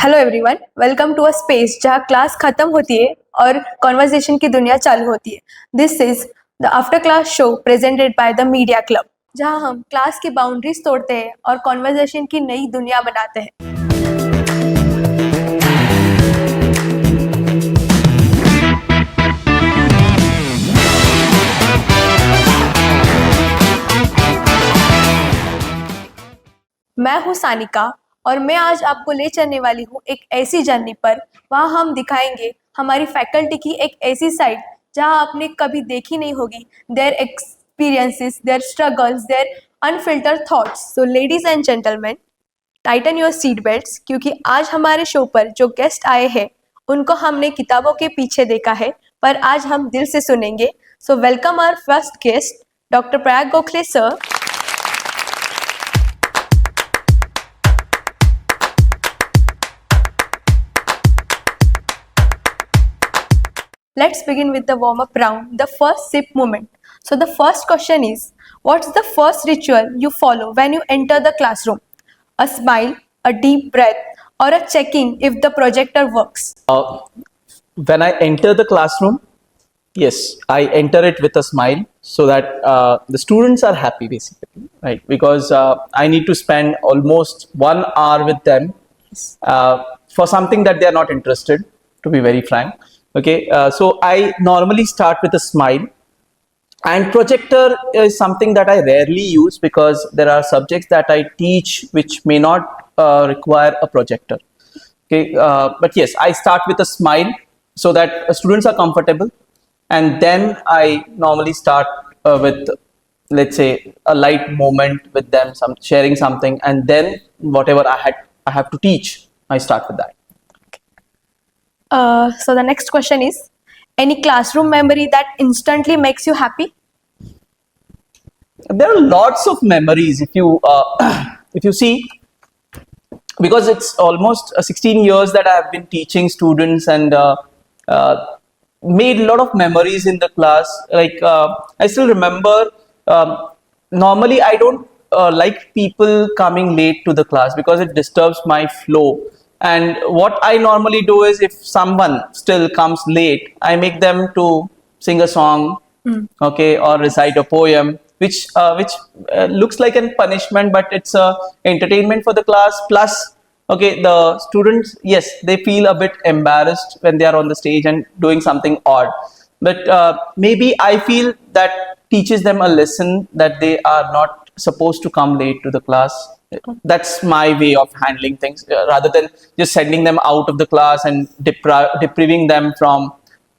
Hello everyone, welcome to a space जहाँ class खत्म होती है और कॉन्वर्सेशन की दुनिया चालू होती है। This is the after class show presented by the media club, जहाँ हम क्लास की बाउंड्रीज तोड़ते हैं और कॉन्वर्सेशन की नई दुनिया बनाते हैं। मैं हूँ सानिका और मैं आज आपको ले चलने वाली हूँ एक ऐसी जर्नी पर। वहाँ हम दिखाएंगे हमारी फैकल्टी की एक ऐसी साइड जहाँ आपने कभी देखी नहीं होगी। Their experiences, their struggles, their unfiltered thoughts. So ladies and gentleman, tighten your seat belts, क्योंकि आज हमारे शो पर जो गेस्ट आए हैं उनको हमने किताबों के पीछे देखा है, पर आज हम दिल से सुनेंगे। So welcome our first guest, doctor Prayag Gokhale sir. Let's begin with the warm-up round, the first sip moment. So the first question is, what's the first ritual you follow when you enter the classroom? A smile, a deep breath, or a checking if the projector works? When I enter the classroom, yes, I enter it with a smile so that the students are happy, basically, right? Because I need to spend almost 1 hour with them for something that they are not interested, to be very frank. Okay, so I normally start with a smile, and projector is something that I rarely use because there are subjects that I teach which may not require a projector. Okay, but yes, I start with a smile so that students are comfortable, and then I normally start with, let's say, a light moment with them, some sharing something, and then whatever I have to teach, I start with that. So the next question is, any classroom memory that instantly makes you happy? There are lots of memories if you if you see, because it's almost 16 years that I have been teaching students and made a lot of memories in the class. Like I still remember, normally I don't like people coming late to the class because it disturbs my flow. And what I normally do is, if someone still comes late, I make them to sing a song, okay, or recite a poem, which looks like a punishment, but it's a entertainment for the class. Plus, okay, the students, yes, they feel a bit embarrassed when they are on the stage and doing something odd. But maybe I feel that teaches them a lesson that they are not supposed to come late to the class. That's my way of handling things, rather than just sending them out of the class and depriving them from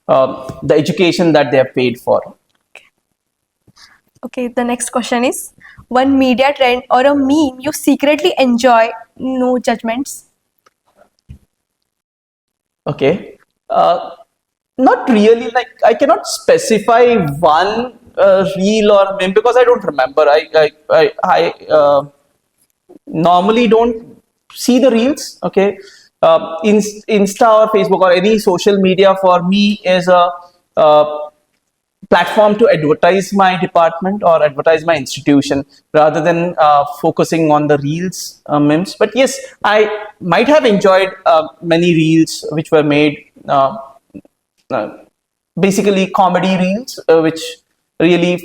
the education that they have paid for. Okay, the next question is, one media trend or a meme you secretly enjoy, no judgments? Okay, not really. Like, I cannot specify one reel or meme because I don't remember. I normally don't see the reels. Okay, Insta or Facebook or any social media for me is a platform to advertise my department or advertise my institution, rather than focusing on the reels, memes. But yes, I might have enjoyed many reels which were made, basically comedy reels, which really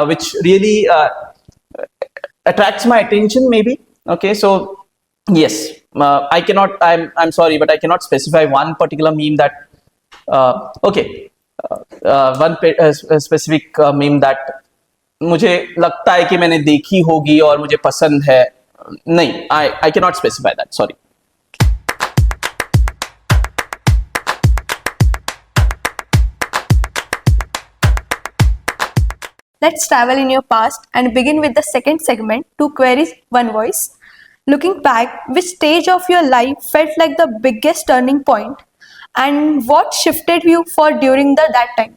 which really attracts my attention, maybe. Okay, so yes, I cannot, I'm sorry, but I cannot specify one particular meme that specific meme that मुझे लगता है कि मैंने देखी होगी और मुझे पसंद है. नहीं, I cannot specify that, sorry. Let's travel in your past and begin with the second segment, Two Queries, One Voice. Looking back, which stage of your life felt like the biggest turning point, and what shifted you for during that time?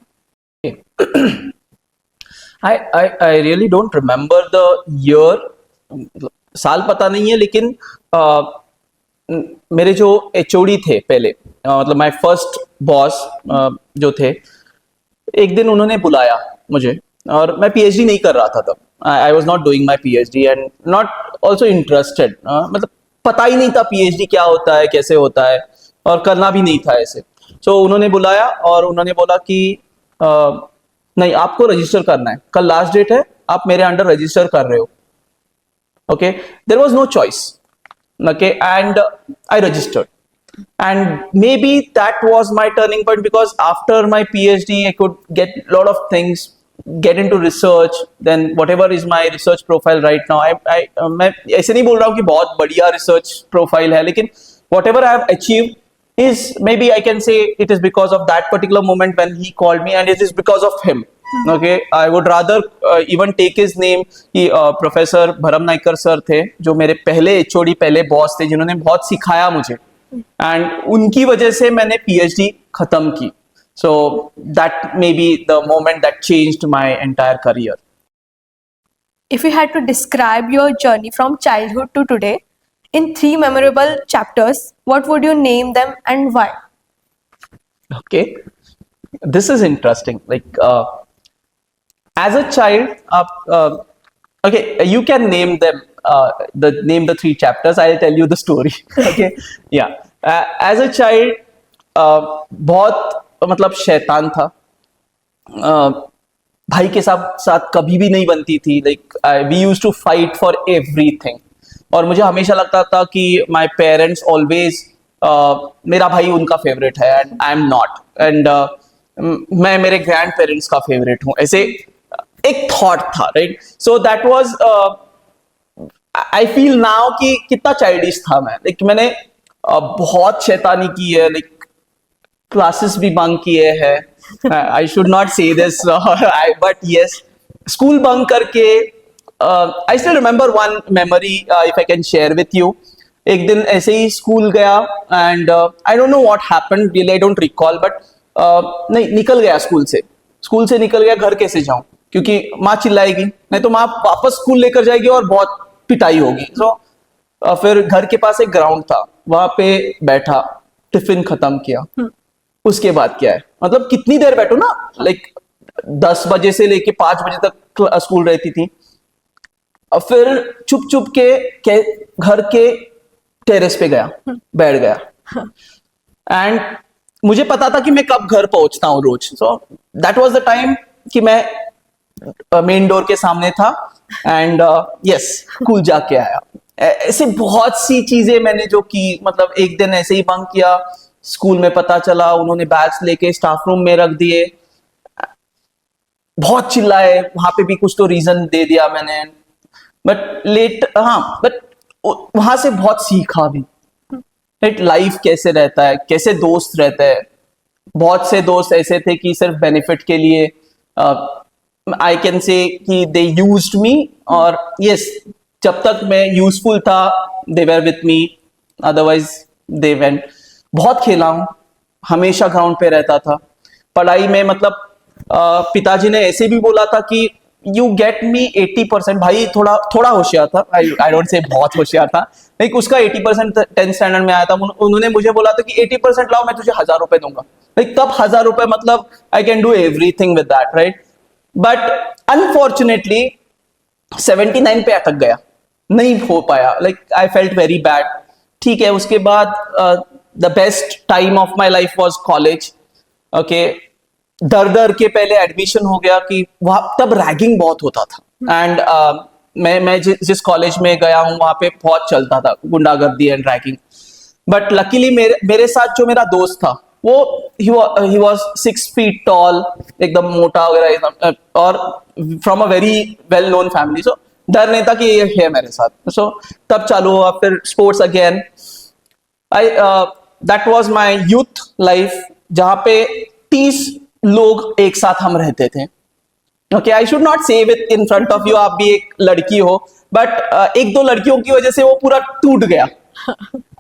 I really don't remember the year. साल पता नहीं है, लेकिन मेरे जो HOD थे पहले, मतलब माय फर्स्ट बॉस जो थे, एक दिन उन्होंने बुलाया मुझे, और मैं PhD नहीं कर रहा था तब. I was not doing my PhD and not also interested, मतलब पता ही नहीं था PhD क्या होता है, कैसे होता है, और करना भी नहीं था ऐसे. सो उन्होंने बुलाया और उन्होंने बोला कि नहीं, आपको रजिस्टर करना है, कल लास्ट डेट है, आप मेरे अंडर रजिस्टर कर रहे हो. Okay, there was no choice. Okay, and I registered. And maybe that was my turning point, because after my PhD I could get a lot of things, get into research, then whatever is my research profile right now, मैं ऐसे नहीं बोल रहा हूँ कि बहुत बढ़िया research profile है, लेकिन whatever I have achieved is, maybe I can say it is because of that particular moment when he called me, and it is because of him. Okay, I would rather even take his name कि professor भरम Naicker sir थे, जो मेरे पहले HOD, पहले boss थे, जिन्होंने बहुत सिखाया मुझे, एंड उनकी वजह से मैंने PhD खत्म की. So that may be the moment that changed my entire career. If you had to describe your journey from childhood to today in 3 memorable chapters, what would you name them and why? Okay, this is interesting. Like as a child, okay, you can name them. Name the 3 chapters. I'll tell you the story. Okay, yeah. As a child, बहुत मतलब शैतान था. भाई के साथ कभी भी नहीं बनती थी. Like we used to fight for everything, और मुझे हमेशा लगता था कि माय पेरेंट्स ऑलवेज, मेरा भाई उनका फेवरेट है and I am not, and मैं मेरे ग्रैंड पेरेंट्स का फेवरेट हूँ. ऐसे एक थॉट था, right. So that was, I feel now कि कितना चाइल्डिश था मैं. लाइक मैंने बहुत शैतानी की है. लाइक क्लासेस भी बंक किए हैं. I should not say this, but yes, school bunk करके. I still remember one memory, if I can share with you. एक दिन ऐसे ही स्कूल गया and I don't know what happened, really I don't recall, but नहीं, निकल गया school से निकल गया. घर कैसे जाऊं, क्योंकि माँ चिल्लाएगी, नहीं तो माँ वापस स्कूल लेकर जाएगी और बहुत पिटाई होगी. सो फिर घर के पास एक ग्राउंड था, वहां पे बैठा, टिफिन खत्म किया. उसके बाद क्या है, मतलब कितनी देर बैठो ना. लाइक 10 बजे से लेके 5 बजे तक स्कूल रहती थी. और फिर चुप चुप के घर के टेरेस पे गया, बैठ गया. एंड मुझे पता था कि मैं कब घर पहुंचता हूँ रोज. So that was the time कि मैं मेन डोर के सामने था एंड यस, स्कूल जाके आया. ऐसे बहुत सी चीजें मैंने जो की, मतलब एक दिन ऐसे ही बंक किया, स्कूल में पता चला, उन्होंने बैग्स लेके स्टाफ रूम में रख दिए, बहुत चिल्लाए, वहां पे भी कुछ तो रीजन दे दिया मैंने, बट वहां से बहुत सीखा भी. लाइफ कैसे रहता है, कैसे दोस्त रहते हैं. बहुत से दोस्त ऐसे थे कि सिर्फ बेनिफिट के लिए, आई कैन से कि दे यूज्ड मी, और यस, जब तक मैं यूजफुल था they were with me, otherwise they went. बहुत खेला हूं, हमेशा ग्राउंड पे रहता था. पढ़ाई में मतलब पिताजी ने ऐसे भी बोला था कि यू गेट मी 80%. भाई थोड़ा होशियार था, आई डोंट से बहुत होशियार था, लाइक उसका 80% 10th स्टैंडर्ड में आया था. उन्होंने मुझे बोला था कि 80% लाओ, मैं तुझे 1000 रुपए दूंगा. लाइक तब 1000 रुपए, मतलब I can do everything with that, right. But unfortunately 79 पे अटक गया, नहीं हो पाया. Like I felt very bad. ठीक है, उसके बाद the best time of my life was college. Okay, डर के पहले एडमिशन हो गया कि वहां तब रैगिंग बहुत होता था. एंड मैं जिस कॉलेज में गया हूं वहां पे बहुत चलता था गुंडागर्दी एंड रैगिंग. बट लकीली मेरे साथ जो मेरा दोस्त था, वो ही वॉज 6 feet टॉल, एकदम मोटा वगैरह, और from a very well known family. So डर नहीं था कि ये है मेरे साथ. सो तब चालू हुआ फिर sports again. That was my youth life, जहां पे 30 लोग एक साथ हम रहते थे. ओके, आई शुड नॉट से with in front of you, आप भी एक लड़की हो, बट एक दो लड़कियों की वजह से वो पूरा टूट गया.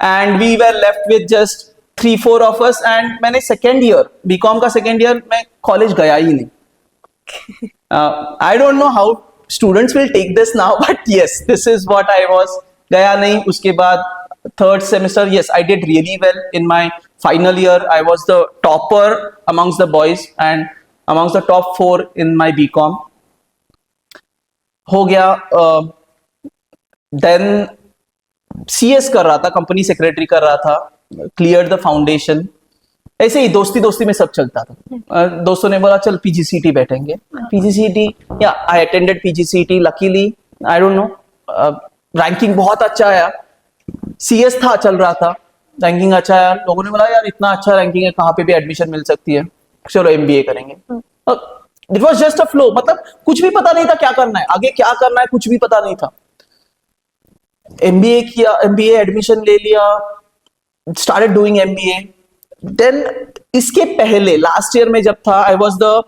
And we were left with just 3-4 of us. And मैंने सेकेंड ईयर, बीकॉम का सेकेंड ईयर, मैं कॉलेज गया ही नहीं. I don't know how students will take this now, but yes, this is what I was. गया नहीं. उसके बाद third semester, yes, I did really well in my final year. I was the topper amongst the boys and amongst the top 4 in my BCom. हो गया। Then CS कर रहा था, company secretary कर रहा था, क्लियर द फाउंडेशन। ऐसे ही दोस्ती दोस्ती में सब चलता था। दोस्तों ने बोला चल PGCET बैठेंगे, PGCET, या I attended PGCET, luckily I don't no, ranking बहुत अच्छा आया। CS था, चल रहा था, रैंकिंग अच्छा आया, लोगों ने बोला यार इतना अच्छा रैंकिंग है, कहाँ पे भी एडमिशन मिल सकती है, चलो MBA करेंगे। It was just a flow, मतलब कुछ भी पता नहीं था क्या करना है, आगे क्या करना है कुछ भी पता नहीं था। MBA किया, MBA एडमिशन ले लिया, स्टार्टेड डूइंग MBA। देन इसके पहले लास्ट ईयर में जब था, I was the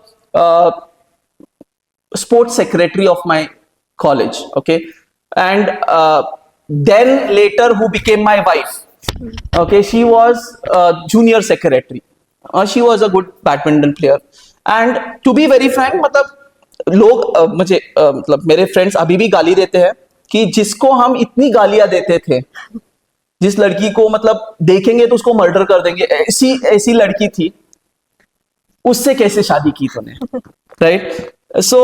sports secretary of my college, okay, and then later who became my wife, okay, she was junior secretary. She was a good badminton player, and to be very frank, मतलब लोग मुझे मतलब मेरे friends अभी भी गाली देते हैं कि जिसको हम इतनी गालियां देते थे, जिस लड़की को मतलब देखेंगे तो उसको मर्डर कर देंगे, ऐसी ऐसी लड़की थी, उससे कैसे शादी की तूने, right? So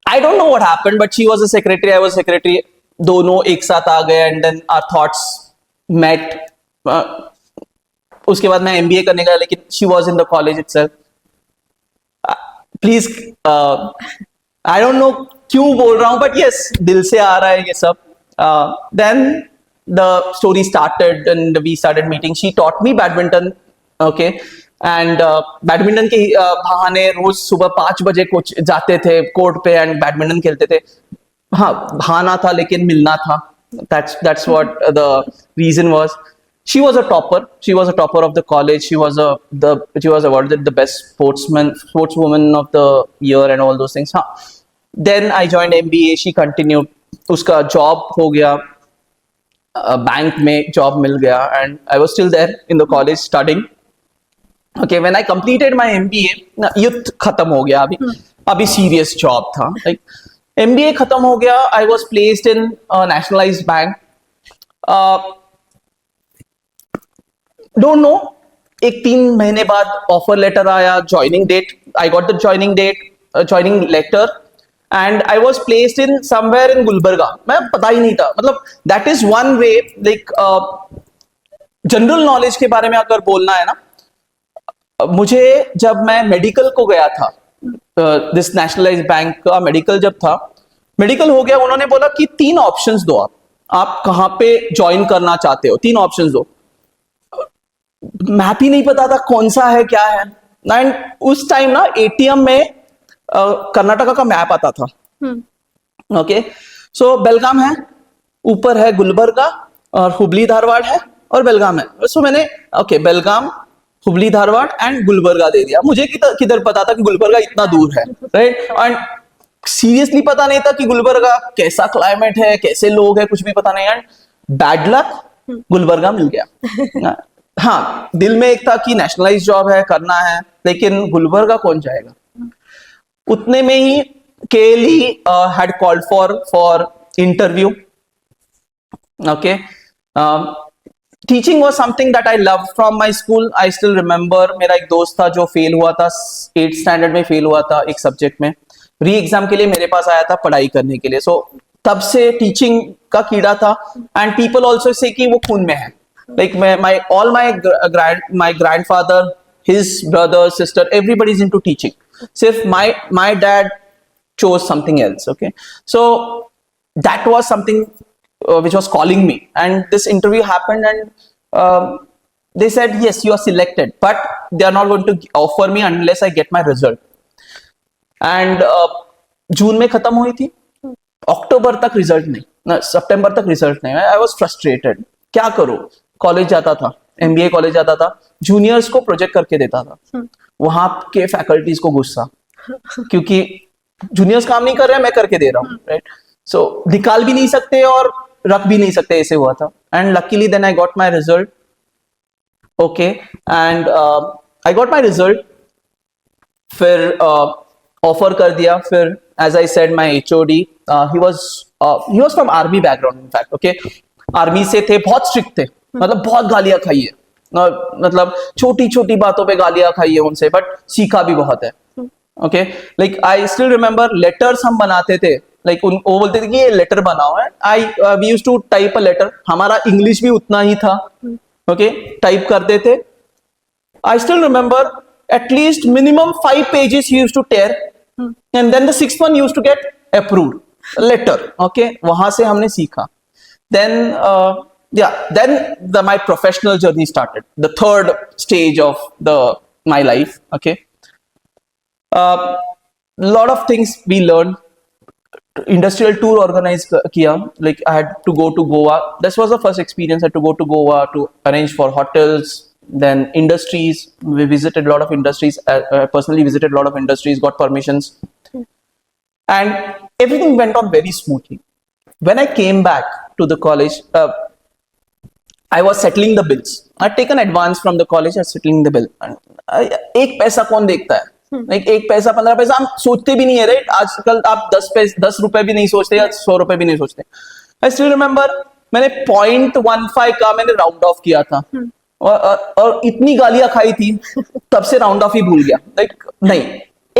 I don't know what happened, but she was a secretary, I was secretary, दोनों एक साथ आ गए, and then our thoughts met. उसके बाद मैं MBA करने गया, लेकिन she was in the college itself. Please, I don't know क्यों बोल रहा हूं, बट यस, दिल से आ रहा है ये सब। Then the story started and we started meeting. She taught me badminton, okay, and badminton के बहाने रोज सुबह 5 बजे कोच जाते थे कोर्ट पे एंड बैडमिंटन खेलते थे। हाँ, बहाना था लेकिन मिलना था। That's what the reason was. She was a topper. She was a topper of the college. She was awarded the best sportswoman of the year and all those things. हाँ. Then I joined MBA. She continued. उसका job हो गया, bank में job मिल गया, and I was still there in the college studying. Okay, when I completed my MBA, youth खत्म हो गया, अभी serious job था, like MBA खत्म हो गया, I was placed in a nationalized bank. Don't know, एक 3 महीने बाद ऑफर लेटर आया, joining date, I got the joining letter, and I was placed in somewhere in Gulbarga. मैं पता ही नहीं था, मतलब that is one way, like general knowledge के बारे में अगर बोलना है ना, मुझे जब मैं मेडिकल को गया था, दिस नेशनलाइज्ड बैंक का मेडिकल जब था, मेडिकल हो गया, उन्होंने बोला कि 3 ऑप्शंस दो, आप कहां पे ज्वाइन करना चाहते हो, 3 ऑप्शंस दो। मैप ही नहीं पता था कौन सा है क्या है, एंड उस टाइम ना ATM में कर्नाटका का मैप आता था। ओके, सो बेलगाम है, ऊपर है गुलबर्गा, और हुबली धारवाड़ है, और बेलगाम है। सो मैंने ओके बेलगाम, हुबली धारवाड़ एंड गुलबर्गा दे दिया। मुझे किधर पता था कि गुलबर्गा इतना दूर है, राइट? एंड सीरियसली पता नहीं था कि गुलबर्गा कैसा क्लाइमेट है, कैसे लोग हैं, कुछ भी पता नहीं। एंड बैड लक, गुलबर्गा मिल गया। हाँ, दिल में एक था कि नेशनलाइज जॉब है, करना है, लेकिन गुलबर्गा कौन जाएगा। उतने में ही KLE had called for interview. Okay, teaching was something that I loved from my school. I still remember, मेरा एक दोस्त था जो फेल हुआ था, 8th स्टैंडर्ड में फेल हुआ था एक सब्जेक्ट में, री एग्जाम के लिए मेरे पास आया था पढ़ाई करने के लिए। सो तब से टीचिंग का कीड़ा था, एंड पीपल ऑल्सो से कि वो खून में है, like my grandfather, his brother, sister, everybody is into teaching. Sirf my dad chose something else. Okay, so that was something which was calling me, and this interview happened, and they said yes, you are selected, but they are not going to offer me unless I get my result. And जून में खत्म हुई थी, अक्टूबर तक result नहीं, सितंबर तक result नहीं। I was frustrated, क्या करूं। कॉलेज जाता था, MBA कॉलेज जाता था, जूनियर्स को प्रोजेक्ट करके देता था, वहां के फैकल्टीज को गुस्सा, क्योंकि जूनियर्स काम नहीं कर रहे हैं, मैं करके दे रहा हूँ, राइट? सो निकाल भी नहीं सकते और रख भी नहीं सकते, ऐसे हुआ था। And luckily then I got my result, okay, and I got my result, फिर ऑफर कर दिया। फिर as I said, my HOD, he was from army background, in fact, okay, army से थे, बहुत स्ट्रिक्ट थे, मतलब बहुत गालियां खाई है, मतलब छोटी छोटी बातों पे गालियां खाई है उनसे, बट सीखा भी बहुत है। Okay like I still remember letters हम बनाते थे लाइक वो बोलते थे कि ये लेटर बनाओ है I we used to type a letter हमारा इंग्लिश भी उतना ही था ओके टाइप करते थे I still remember at least minimum 5 pages he used to tear and then the sixth one used to get approved letter okay वहां से हमने सीखा then my professional journey started the third stage of my life okay lot of things we learned industrial tour organize kiya like I had to go to Goa this was the first experience I had to go to Goa to arrange for hotels then industries we visited a lot of industries personally visited a lot of industries got permissions and everything went on very smoothly when I came back to the college I was settling the bills I had taken advance from the college I was settling the bill एक पैसा कौन देखता है like एक पैसा 15 पैसा हम सोचते भी नहीं है राइट आजकल आप 10 रुपए भी नहीं सोचते या 100 रुपए भी नहीं सोचते I still remember मैंने 0.15 का मैंने राउंड ऑफ किया था और इतनी गालियां खाई थी तब से राउंड ऑफ ही भूल गया लाइक नहीं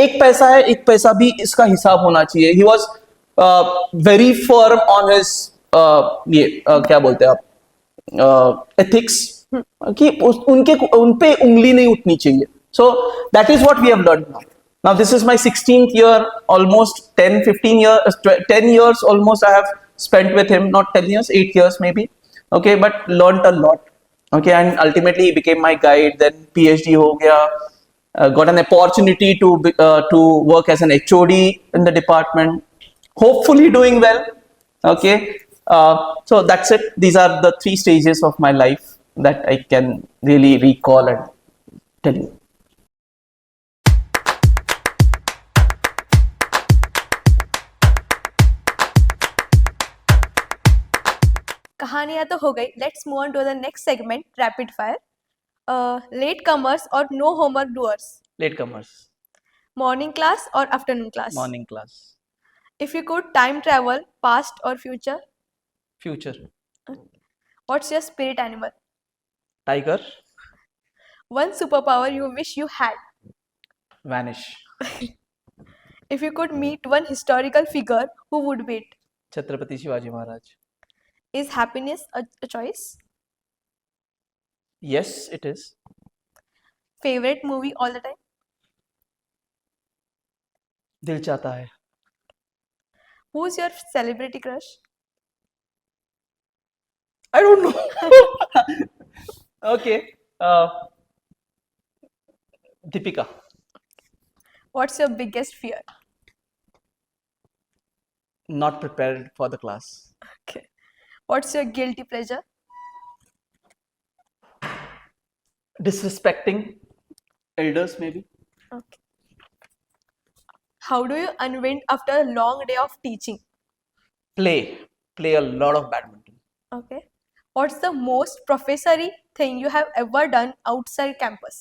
एक पैसा है एक पैसा भी इसका हिसाब होना चाहिए he was very firm on his ये क्या बोलते हैं आप एथिक्स कि उनपे उंगली नहीं उठनी चाहिए so that is what we have learned now this is my 16th year almost 10 years almost I have spent with him not 10 years 8 years maybe okay but learned a lot okay and ultimately he became my guide then PhD ho gaya got an opportunity to work as an HOD in the department hopefully doing well okay so that's it these are the 3 stages of my life that I can really recall and tell you कहानियां तो हो गई let's move on to the next segment rapid fire latecomers or no homework doers latecomers morning class or afternoon class morning class if you could time travel past or future future what's your spirit animal tiger one super power you wish you had vanish if you could meet one historical figure who would be it Chhatrapati Shivaji Maharaj is happiness a choice yes it is favourite movie all the time dil chahta hai who is your celebrity crush I don't know okay Deepika what's your biggest fear not prepared for the class Okay. What's your guilty pleasure? disrespecting elders maybe Okay. How do you unwind after a long day of teaching? play a lot of badminton Okay. What's the most professory thing you have ever done outside campus?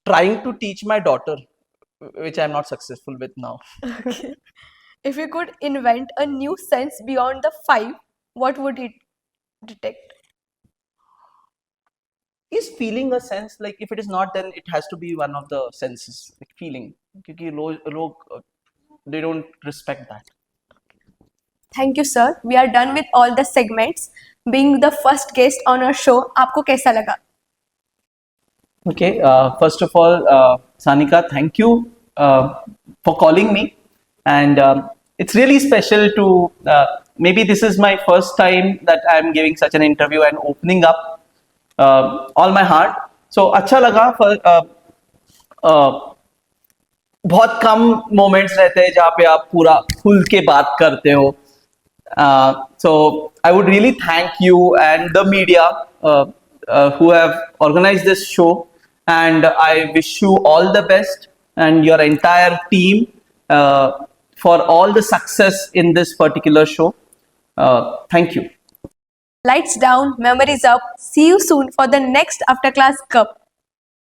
trying to teach my daughter which I'm not successful with now Okay. If you could invent a new sense beyond the 5, what would it detect? is feeling a sense like if it is not then it has to be one of the senses like feeling क्योंकि लोग they don't respect that Thank you, sir. We are done with all the segments. Being the first guest on our show, आपको कैसा लगा? okay first of all Sanika thank you for calling me and it's really special to maybe this is my first time that I'm giving such an interview and opening up all my heart so अच्छा लगा बहुत कम moments रहते हैं जहाँ पे आप पूरा खुल के बात करते हो so I would really thank you and the media who have organized this show and I wish you all the best and your entire team for all the success in this particular show. Thank you. Lights down, memories up. See you soon for the next After Class Cup.